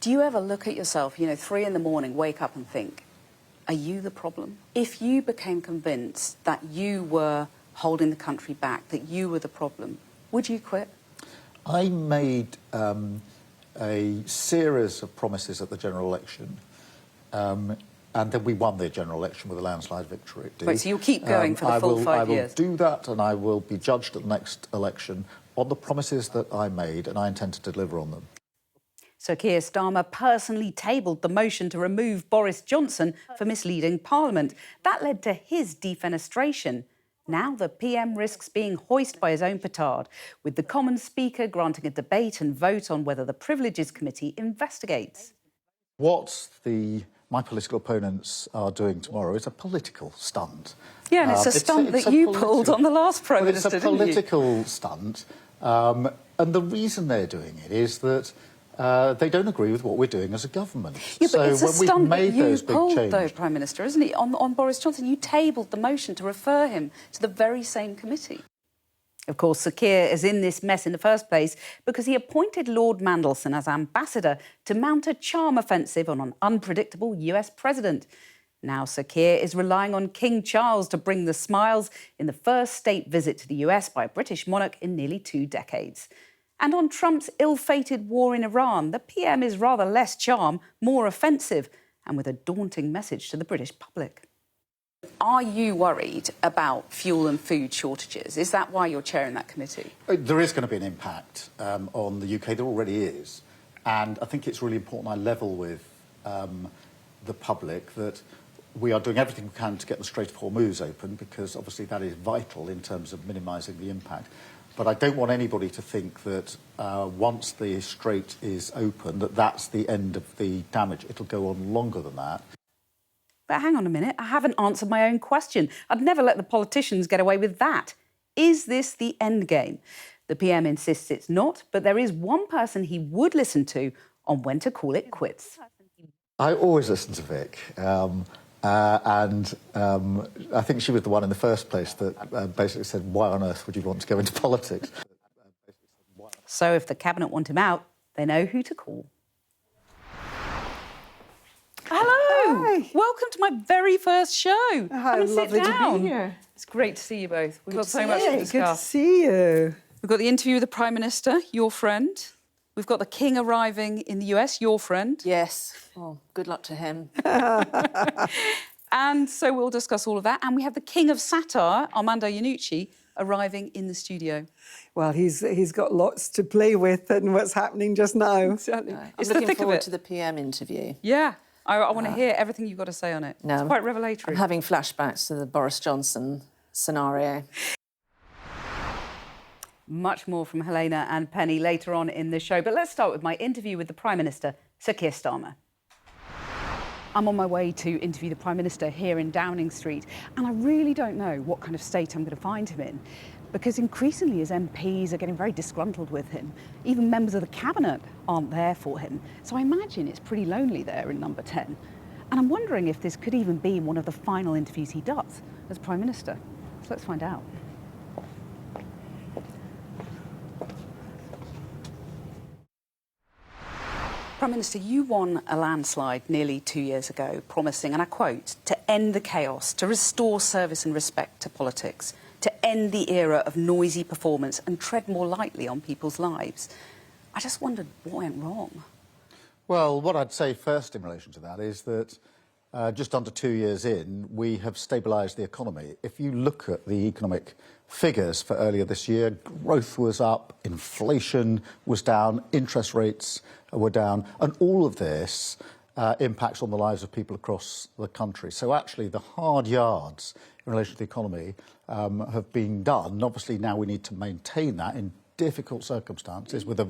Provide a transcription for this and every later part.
Do you ever look at yourself, 3 in the morning, wake up and think, are you the problem? If you became convinced that you were holding the country back, that you were the problem, would you quit? I made a series of promises at the general election, and then we won the general election with a landslide victory. Right, so you'll keep going for the full 5 years? I will do that, and I will be judged at the next election on the promises that I made, and I intend to deliver on them. So Keir Starmer personally tabled the motion to remove Boris Johnson for misleading Parliament. That led to his defenestration. Now the PM risks being hoisted by his own petard, with the Commons Speaker granting a debate and vote on whether the Privileges Committee investigates. What my political opponents are doing tomorrow is a political stunt. Yeah, and it's a stunt that you pulled on the last Prime Minister, didn't you? It's a political stunt, and the reason they're doing it is that they don't agree with what we're doing as a government. Yeah, but it's a stunt that you pulled, changes, though, Prime Minister, isn't it? On Boris Johnson, you tabled the motion to refer him to the very same committee. Of course, Sir Keir is in this mess in the first place because he appointed Lord Mandelson as ambassador to mount a charm offensive on an unpredictable US president. Now Sir Keir is relying on King Charles to bring the smiles in the first state visit to the US by a British monarch in nearly 2 decades. And on Trump's ill-fated war in Iran, the PM is rather less charm, more offensive, and with a daunting message to the British public. Are you worried about fuel and food shortages? Is that why you're chairing that committee? There is going to be an impact on the UK. There already is. And I think it's really important I level with the public that we are doing everything we can to get the Strait of Hormuz open, because obviously that is vital in terms of minimising the impact. But I don't want anybody to think that once the strait is open, that that's the end of the damage. It'll go on longer than that. But hang on a minute, I haven't answered my own question. I'd never let the politicians get away with that. Is this the end game? The PM insists it's not, but there is one person he would listen to on when to call it quits. I always listen to Vic. I think she was the one in the first place that basically said, why on earth would you want to go into politics? So if the Cabinet want him out, they know who to call. Hello! Hi. Welcome to my very first show. Hi, lovely to be here. It's great to see you both. We've got so much to discuss. Good to see you. We've got the interview with the Prime Minister, your friend. We've got the King arriving in the US, your friend. Yes. Oh, good luck to him. And so we'll discuss all of that. And we have the King of Satire, Armando Iannucci, arriving in the studio. Well, he's got lots to play with and what's happening just now. Exactly. I'm It's the looking thick of forward it. to the PM interview. Yeah. I want to hear everything you've got to say on it. No, it's quite revelatory. I'm having flashbacks to the Boris Johnson scenario. Much more from Helena and Penny later on in the show. But let's start with my interview with the Prime Minister, Sir Keir Starmer. I'm on my way to interview the Prime Minister here in Downing Street, and I really don't know what kind of state I'm going to find him in, because increasingly his MPs are getting very disgruntled with him. Even members of the Cabinet aren't there for him. So I imagine it's pretty lonely there in number 10. And I'm wondering if this could even be one of the final interviews he does as Prime Minister. So let's find out. Prime Minister, you won a landslide nearly 2 years ago, promising, and I quote, to end the chaos, to restore service and respect to politics, to end the era of noisy performance and tread more lightly on people's lives. I just wondered what went wrong. Well, what I'd say first in relation to that is that just under 2 years in, we have stabilised the economy. If you look at the economic figures for earlier this year, growth was up, inflation was down, interest rates were down, and all of this impacts on the lives of people across the country. So actually the hard yards in relation to the economy have been done. Obviously now we need to maintain that in difficult circumstances with a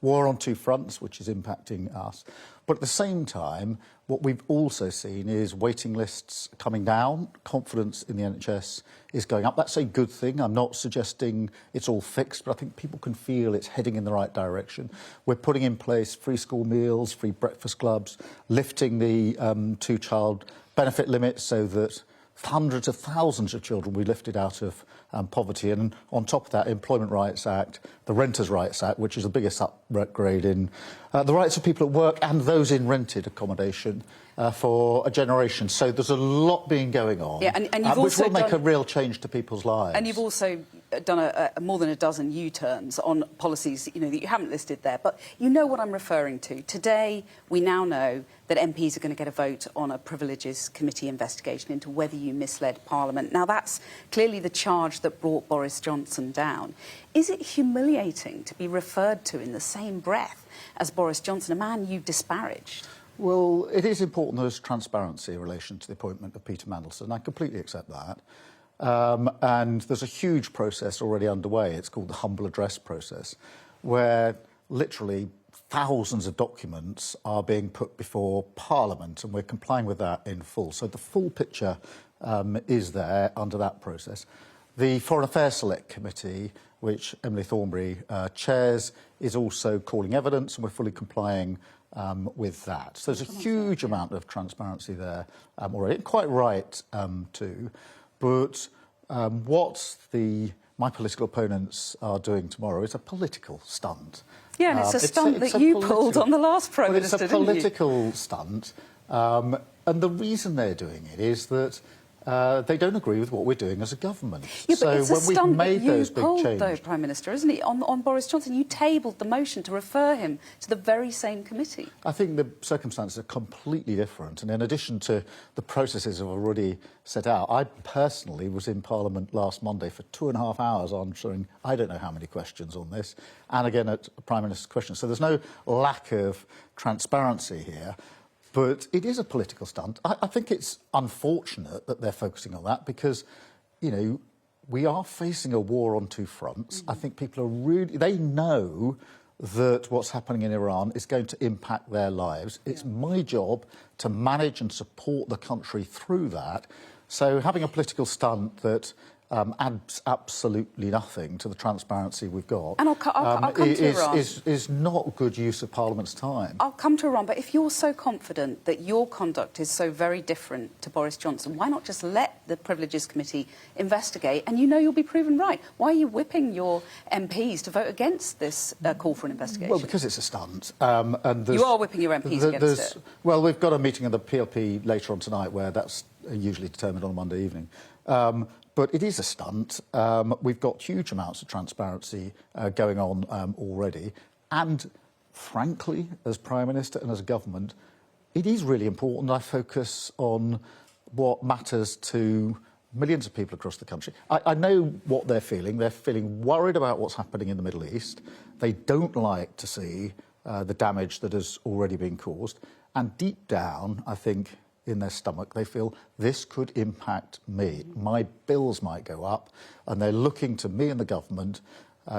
war on 2 fronts, which is impacting us. But at the same time, what we've also seen is waiting lists coming down, confidence in the NHS is going up. That's a good thing. I'm not suggesting it's all fixed, but I think people can feel it's heading in the right direction. We're putting in place free school meals, free breakfast clubs, lifting the 2-child benefit limit so that hundreds of thousands of children will be lifted out of poverty. And on top of that, Employment Rights Act, the Renters' Rights Act, which is the biggest upgrade in the rights of people at work and those in rented accommodation for a generation. So there's a lot being going on, and you've which also will make a real change to people's lives. And you've also done more than a dozen U-turns on policies, that you haven't listed there. But you know what I'm referring to. Today, we now know that MPs are going to get a vote on a Privileges Committee investigation into whether you misled Parliament. Now, that's clearly the charge that brought Boris Johnson down. Is it humiliating to be referred to in the same breath as Boris Johnson, a man you disparaged? Well, it is important there's transparency in relation to the appointment of Peter Mandelson. I completely accept that. And there's a huge process already underway. It's called the humble address process, where literally thousands of documents are being put before Parliament, and we're complying with that in full. So the full picture is there under that process. The Foreign Affairs Select Committee, which Emily Thornberry chairs, is also calling evidence, and we're fully complying with that. So there's a huge amount of transparency there already. Quite right too. But what my political opponents are doing tomorrow is a political stunt. Yeah, and it's a stunt that you pulled on the last Prime Minister, didn't you? It's a political stunt. And the reason they're doing it is that they don't agree with what we're doing as a government. Yeah, but it's a stunt that you pulled, changes, though, Prime Minister, isn't it? On Boris Johnson, you tabled the motion to refer him to the very same committee. I think the circumstances are completely different. And in addition to the processes I've already set out, I personally was in Parliament last Monday for 2.5 hours answering I don't know how many questions on this, and again at Prime Minister's questions. So there's no lack of transparency here. But it is a political stunt. I think it's unfortunate that they're focusing on that because, we are facing a war on two fronts. I think people are they know that what's happening in Iran is going to impact their lives. It's my job to manage and support the country through that. So having a political stunt that adds absolutely nothing to the transparency we've got and I'll come to Iran. Is not good use of Parliament's time. I'll come to Iran, but if you're so confident that your conduct is so very different to Boris Johnson, why not just let the Privileges Committee investigate and you'll be proven right? Why are you whipping your MPs to vote against this call for an investigation? Well, because it's a stunt. And you are whipping your MPs against it. Well, we've got a meeting of the PLP later on tonight where that's usually determined on a Monday evening. But it is a stunt. We've got huge amounts of transparency going on already. And frankly, as Prime Minister and as a government, it is really important I focus on what matters to millions of people across the country. I know what they're feeling. They're feeling worried about what's happening in the Middle East. They don't like to see the damage that has already been caused. And deep down, I think, in their stomach, they feel this could impact me. My bills might go up, and they're looking to me and the government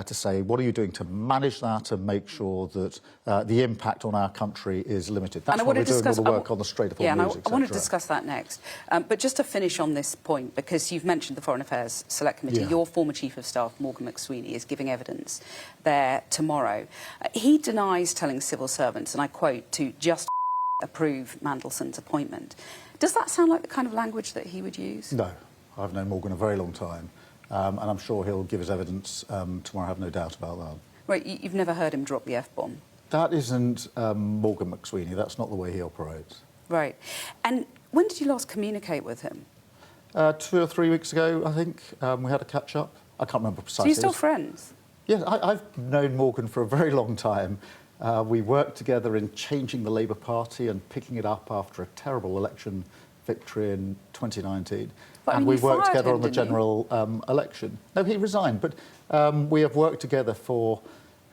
to say, what are you doing to manage that and make sure that the impact on our country is limited? That's why we're doing all the work on the Strait of Hormuz, and I etc. want to discuss that next. But just to finish on this point, because you've mentioned the Foreign Affairs Select Committee, your former Chief of Staff, Morgan McSweeney, is giving evidence there tomorrow. He denies telling civil servants, and I quote, to just approve Mandelson's appointment. Does that sound like the kind of language that he would use? No. I've known Morgan a very long time, and I'm sure he'll give his evidence tomorrow. I have no doubt about that. Right, you've never heard him drop the F-bomb? That isn't Morgan McSweeney. That's not the way he operates. Right. And when did you last communicate with him? 2 or 3 weeks ago, I think. We had a catch-up. I can't remember precisely. So you're still friends? Yes, I've known Morgan for a very long time. We worked together in changing the Labour Party and picking it up after a terrible election victory in 2019. But, and we worked together him, on the general election. No, he resigned, but we have worked together for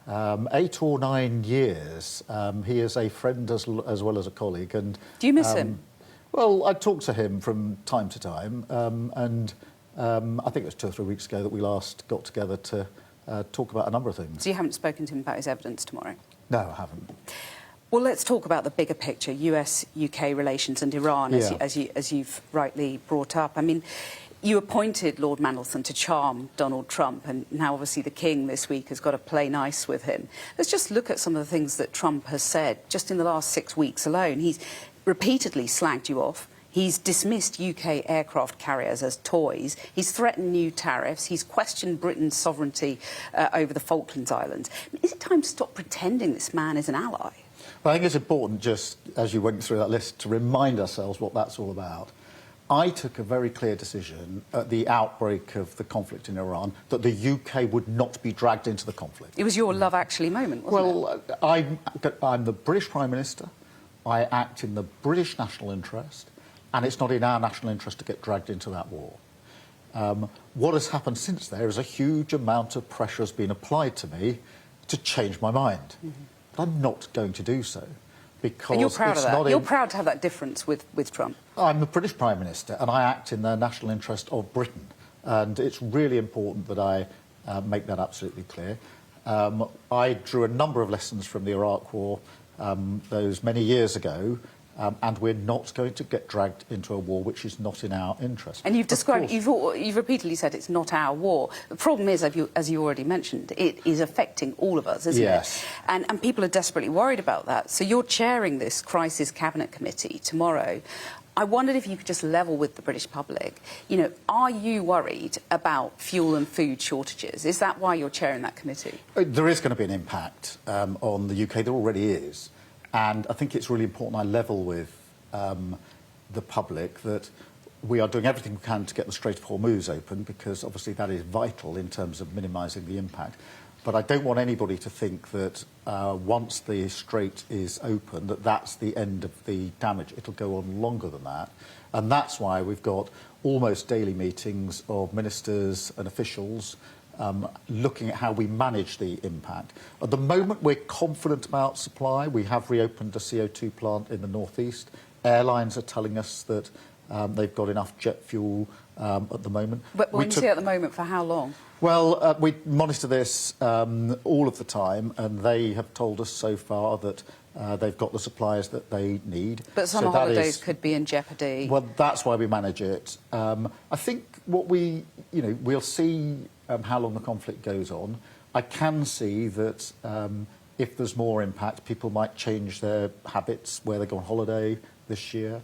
8 or 9 years. He is a friend as well as a colleague. And do you miss him? Well, I talk to him from time to time, and I think it was 2 or 3 weeks ago that we last got together to talk about a number of things. So you haven't spoken to him about his evidence tomorrow? No, I haven't. Well, let's talk about the bigger picture, US-UK relations and Iran, as you've rightly brought up. I mean, you appointed Lord Mandelson to charm Donald Trump, and now obviously the King this week has got to play nice with him. Let's just look at some of the things that Trump has said just in the last 6 weeks alone. He's repeatedly slagged you off. He's dismissed UK aircraft carriers as toys. He's threatened new tariffs. He's questioned Britain's sovereignty over the Falklands Islands. Is it time to stop pretending this man is an ally? Well, I think it's important, just as you went through that list, to remind ourselves what that's all about. I took a very clear decision at the outbreak of the conflict in Iran that the UK would not be dragged into the conflict. It was your Love Actually moment, wasn't it? Well, I'm the British Prime Minister. I act in the British national interest, and it's not in our national interest to get dragged into that war. What has happened since there is a huge amount of pressure has been applied to me to change my mind. But I'm not going to do so. Because and you're proud it's of that. not You're proud to have that difference with Trump. I'm the British Prime Minister and I act in the national interest of Britain. And it's really important that I make that absolutely clear. I drew a number of lessons from the Iraq War those many years ago, and we're not going to get dragged into a war which is not in our interest. And you've described, you've repeatedly said it's not our war. The problem is, as you already mentioned, it is affecting all of us, isn't it? And people are desperately worried about that. So you're chairing this crisis cabinet committee tomorrow. I wondered if you could just level with the British public. You know, are you worried about fuel and food shortages? Is that why you're chairing that committee? There is going to be an impact on the UK. There already is. And I think it's really important I level with the public that we are doing everything we can to get the Strait of Hormuz open, because obviously that is vital in terms of minimising the impact. But I don't want anybody to think that once the strait is open, that that's the end of the damage. It'll go on longer than that. And that's why we've got almost daily meetings of ministers and officials looking at how we manage the impact. At the moment, we're confident about supply. We have reopened a CO2 plant in the northeast. Airlines are telling us that they've got enough jet fuel at the moment. But when you say at the moment, for how long? Well, we monitor this all of the time, and they have told us so far that they've got the supplies that they need. But summer holidays could be in jeopardy. Well, that's why we manage it. I think what we'll see how long the conflict goes on. I can see that if there's more impact, people might change their habits, where they go on holiday this year,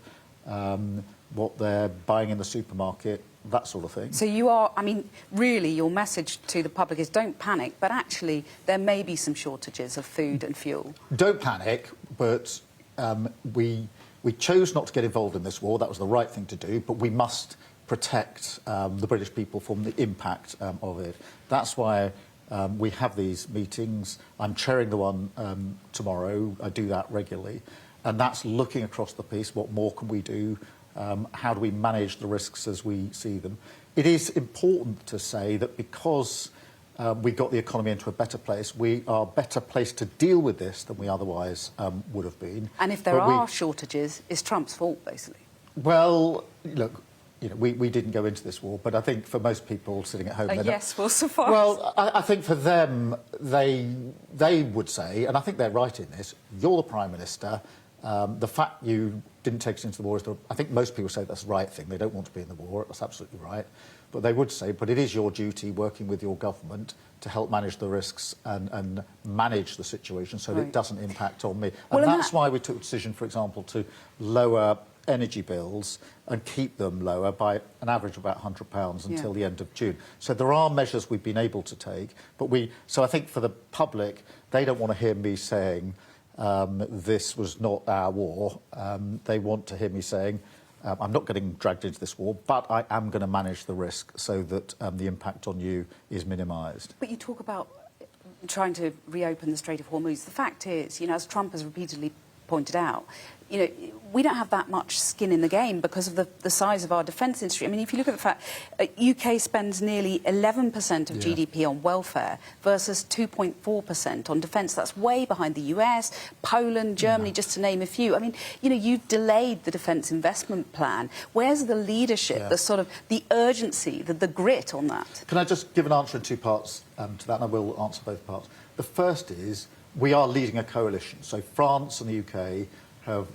what they're buying in the supermarket, that sort of thing. So you are, I mean, really your message to the public is don't panic, but actually there may be some shortages of food and fuel. Don't panic, but we chose not to get involved in this war. That was the right thing to do, but we must protect the British people from the impact of it. That's why we have these meetings. I'm chairing the one tomorrow. I do that regularly. And that's looking across the piece. What more can we do? How do we manage the risks as we see them? It is important to say that because we got the economy into a better place, we are better placed to deal with this than we otherwise would have been. And if there are shortages, it's Trump's fault, basically. Well, look, we didn't go into this war, but I think for most people sitting at home... yes will suffice. Well, I think for them, they would say, and I think they're right in this, you're the Prime Minister, the fact you didn't take us into the war is I think most people say that's the right thing. They don't want to be in the war. That's absolutely right. But they would say, but it is your duty, working with your government, to help manage the risks and manage the situation so that it doesn't impact on me. And that's why we took the decision, for example, to lower energy bills and keep them lower by an average of about £100 until the end of June. So there are measures we've been able to take. So I think for the public, they don't want to hear me saying this was not our war. They want to hear me saying, I'm not getting dragged into this war, but I am going to manage the risk so that the impact on you is minimised. But you talk about trying to reopen the Strait of Hormuz. The fact is, as Trump has repeatedly pointed out, we don't have that much skin in the game because of the size of our defence industry. I mean, if you look at the fact, UK spends nearly 11% of GDP on welfare versus 2.4% on defence. That's way behind the US, Poland, Germany, just to name a few. I mean, you've delayed the defence investment plan. Where's the leadership, the sort of the urgency, the grit on that? Can I just give an answer in two parts to that, and I will answer both parts. The first is we are leading a coalition. So France and the UK have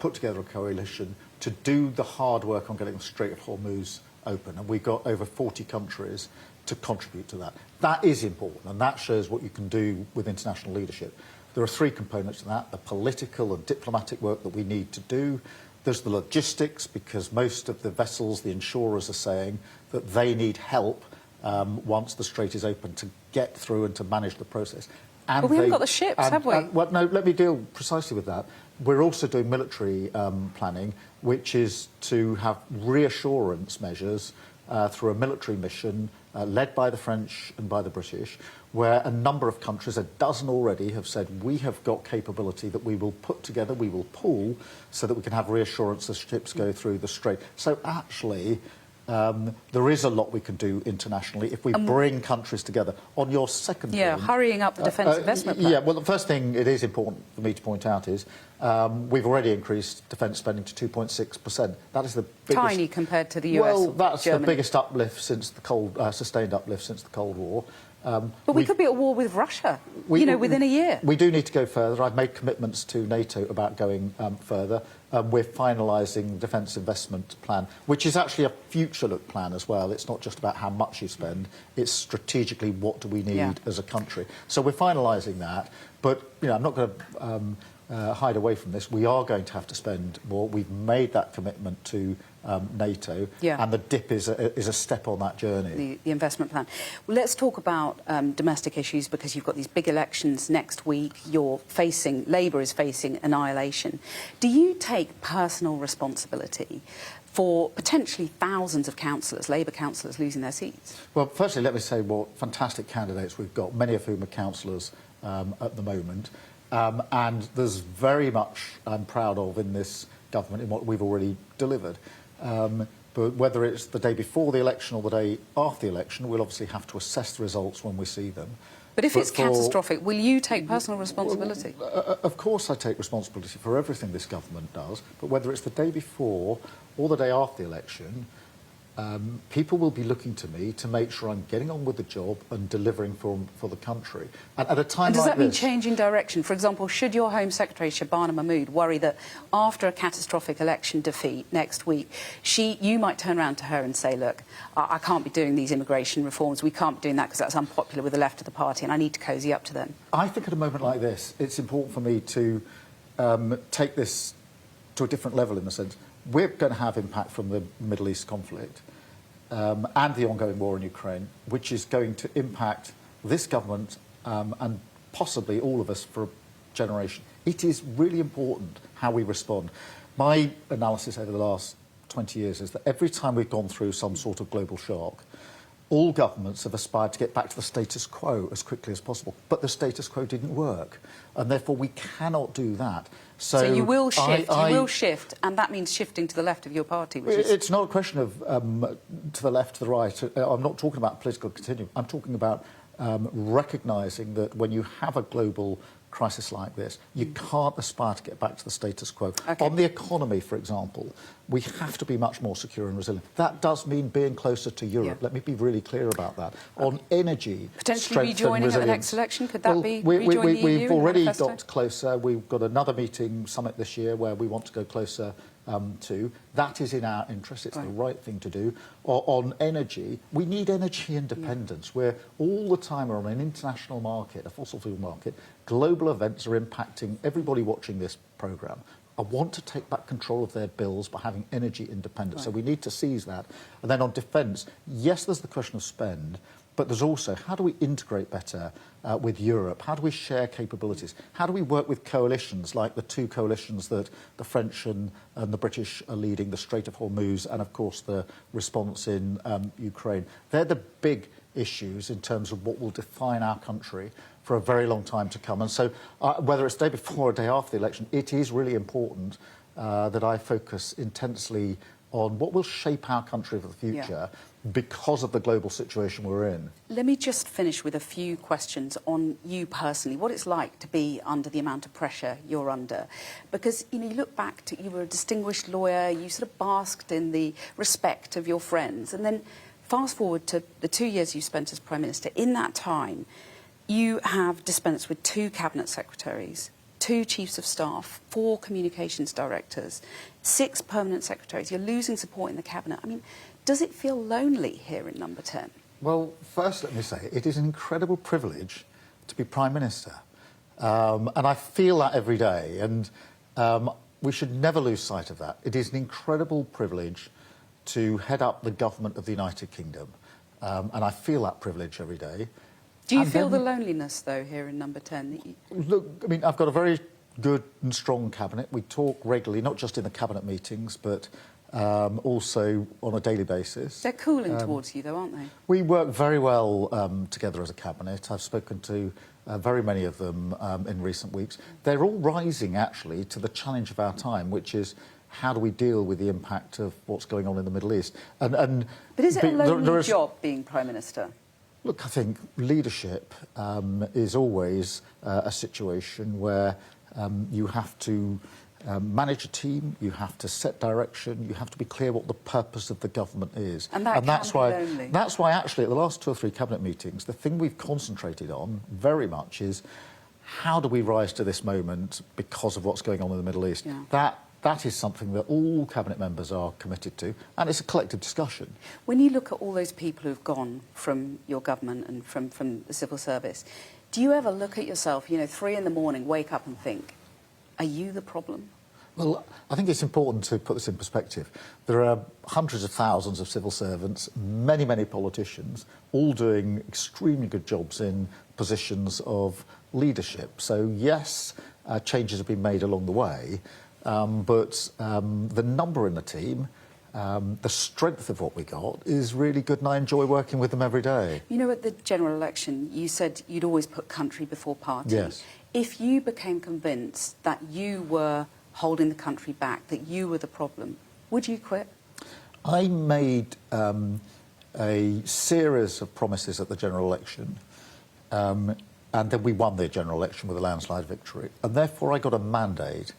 put together a coalition to do the hard work on getting the Strait of Hormuz open, and we've got over 40 countries to contribute to that. That is important, and that shows what you can do with international leadership. There are three components to that: the political and diplomatic work that we need to do, There's the logistics, because most of the vessels, the insurers are saying that they need help once the strait is open to get through and to manage the process. And but we haven't got the ships, have we? Well, no, let me deal precisely with that. We're also doing military planning, which is to have reassurance measures through a military mission led by the French and by the British, where a number of countries, a dozen already, have said we have got capability that we will put together, we will pool, so that we can have reassurance as ships go through the strait. So actually, there is a lot we can do internationally if we bring countries together. On your second point... hurrying up the defence investment plan. Yeah, well, the first thing it is important for me to point out is we've already increased defence spending to 2.6%. That is the biggest... Tiny compared to the US Well, or that's Germany. the biggest uplift since the sustained uplift since the Cold War. But we could be at war with Russia, within a year. We do need to go further. I've made commitments to NATO about going further. We're finalising the defence investment plan, which is actually a future-look plan as well. It's not just about how much you spend. It's strategically what do we need as a country. So we're finalising that. But, I'm not going to hide away from this. We are going to have to spend more. We've made that commitment to NATO, and the DIP is a step on that journey. The investment plan. Well, let's talk about domestic issues, because you've got these big elections next week. Labour is facing annihilation. Do you take personal responsibility for potentially thousands of councillors, Labour councillors, losing their seats? Well, firstly, let me say what fantastic candidates we've got, many of whom are councillors at the moment. And there's very much I'm proud of in this government, in what we've already delivered. But whether it's the day before the election or the day after the election, we'll obviously have to assess the results when we see them. But if it's catastrophic, will you take personal responsibility? Of course I take responsibility for everything this government does, but whether it's the day before or the day after the election, people will be looking to me to make sure I'm getting on with the job and delivering for the country. And at a time and does like that mean this, changing direction? For example, should your Home Secretary, Shabana Mahmood, worry that after a catastrophic election defeat next week, you might turn around to her and say, look, I can't be doing these immigration reforms, we can't be doing that because that's unpopular with the left of the party, and I need to cosy up to them? I think at a moment like this, it's important for me to take this to a different level, in the sense we're going to have impact from the Middle East conflict and the ongoing war in Ukraine, which is going to impact this government and possibly all of us for a generation. It is really important how we respond. My analysis over the last 20 years is that every time we've gone through some sort of global shock, all governments have aspired to get back to the status quo as quickly as possible. But the status quo didn't work, and therefore we cannot do that. So you will shift, you will shift, and that means shifting to the left of your party, which is... It's not a question of to the left, to the right. I'm not talking about political continuum. I'm talking about recognising that when you have a global crisis like this, you can't aspire to get back to the status quo. Okay. On the economy, for example, we have to be much more secure and resilient. That does mean being closer to Europe. Yeah. Let me be really clear about that. Okay. On energy, potentially rejoining at the next election, could that be rejoining the EU? We've already got closer. We've got another summit this year where we want to go closer to. That is in our interest. It's the right thing to do. On energy, we need energy independence. We're all the time we're on an international market, a fossil fuel market. Global events are impacting everybody watching this programme. I want to take back control of their bills by having energy independence. So we need to seize that. And then on defence, yes, there's the question of spend, but there's also how do we integrate better with Europe? How do we share capabilities? How do we work with coalitions like the two coalitions that the French and the British are leading, the Strait of Hormuz and, of course, the response in Ukraine? They're the big issues in terms of what will define our country for a very long time to come. And so whether it's the day before or day after the election, it is really important that I focus intensely on what will shape our country for the future because of the global situation we're in. Let me just finish with a few questions on you personally, what it's like to be under the amount of pressure you're under. Because, you look back to, you were a distinguished lawyer, you sort of basked in the respect of your friends, and then fast forward to the 2 years you spent as Prime Minister. In that time, you have dispensed with 2 cabinet secretaries, 2 chiefs of staff, 4 communications directors, 6 permanent secretaries. You're losing support in the cabinet. I mean, does it feel lonely here in Number 10? Well, first let me say, it is an incredible privilege to be Prime Minister. And I feel that every day. And we should never lose sight of that. It is an incredible privilege to head up the government of the United Kingdom, and I feel that privilege every day. Do you feel the loneliness, though, here in Number 10? That you... Look, I mean, I've got a very good and strong cabinet. We talk regularly, not just in the cabinet meetings, but also on a daily basis. They're cooling towards you, though, aren't they? We work very well together as a cabinet. I've spoken to very many of them in recent weeks. They're all rising, actually, to the challenge of our time, which is how do we deal with the impact of what's going on in the Middle East? But is it a lonely job, being Prime Minister? Look, I think leadership is always a situation where you have to manage a team, you have to set direction, you have to be clear what the purpose of the government is. And that's why, lonely. That's why, actually, at the last 2 or 3 cabinet meetings, the thing we've concentrated on very much is how do we rise to this moment because of what's going on in the Middle East? Yeah. That is something that all cabinet members are committed to, and it's a collective discussion. When you look at all those people who've gone from your government and from the civil service, do you ever look at yourself, you know, 3 in the morning, wake up and think, are you the problem? Well, I think it's important to put this in perspective. There are hundreds of thousands of civil servants, many, many politicians, all doing extremely good jobs in positions of leadership. So, yes, changes have been made along the way, but the number in the team, the strength of what we got is really good, and I enjoy working with them every day. You know, at the general election, you said you'd always put country before party. Yes. If you became convinced that you were holding the country back, that you were the problem, would you quit? I made a series of promises at the general election, and then we won the general election with a landslide victory, and therefore I got a mandate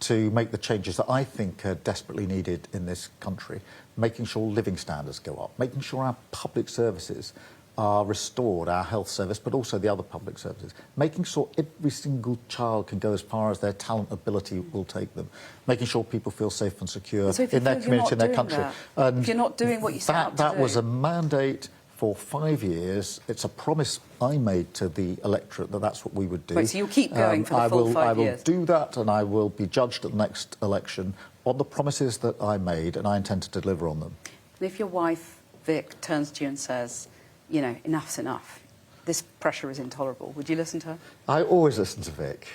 to make the changes that I think are desperately needed in this country, making sure living standards go up, making sure our public services are restored, our health service, but also the other public services, making sure every single child can go as far as their talent ability will take them, making sure people feel safe and secure in their community and their country. If you're not doing what you set out to do. That was a mandate for 5 years. It's a promise I made to the electorate that that's what we would do. Right, so you'll keep going for the full 5 years? I will do that, and I will be judged at the next election on the promises that I made, and I intend to deliver on them. And if your wife, Vic, turns to you and says, you know, enough's enough, this pressure is intolerable, would you listen to her? I always listen to Vic.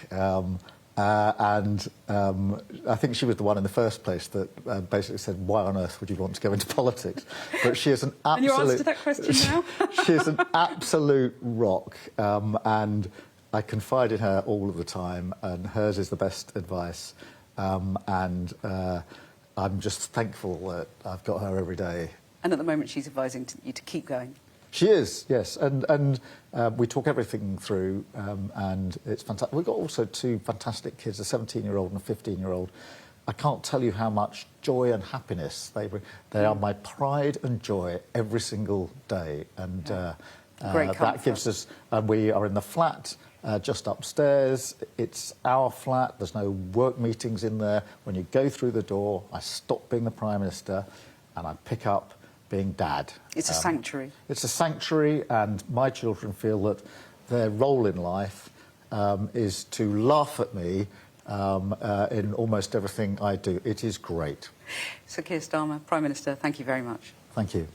I think she was the one in the first place that basically said, why on earth would you want to go into politics? But she is an absolute... And your answer to that question now? She is an absolute rock, and I confide in her all of the time, and hers is the best advice. I'm just thankful that I've got her every day. And at the moment she's advising you to keep going. She is, yes, and we talk everything through, and it's fantastic. We've got also 2 fantastic kids, a 17-year-old and a 15-year-old. I can't tell you how much joy and happiness they bring. They are my pride and joy every single day, and that gives us... And we are in the flat just upstairs. It's our flat. There's no work meetings in there. When you go through the door, I stop being the Prime Minister and I pick up being Dad. It's a sanctuary. It's a sanctuary, and my children feel that their role in life is to laugh at me in almost everything I do. It is great. So, Keir Starmer, Prime Minister, thank you very much. Thank you.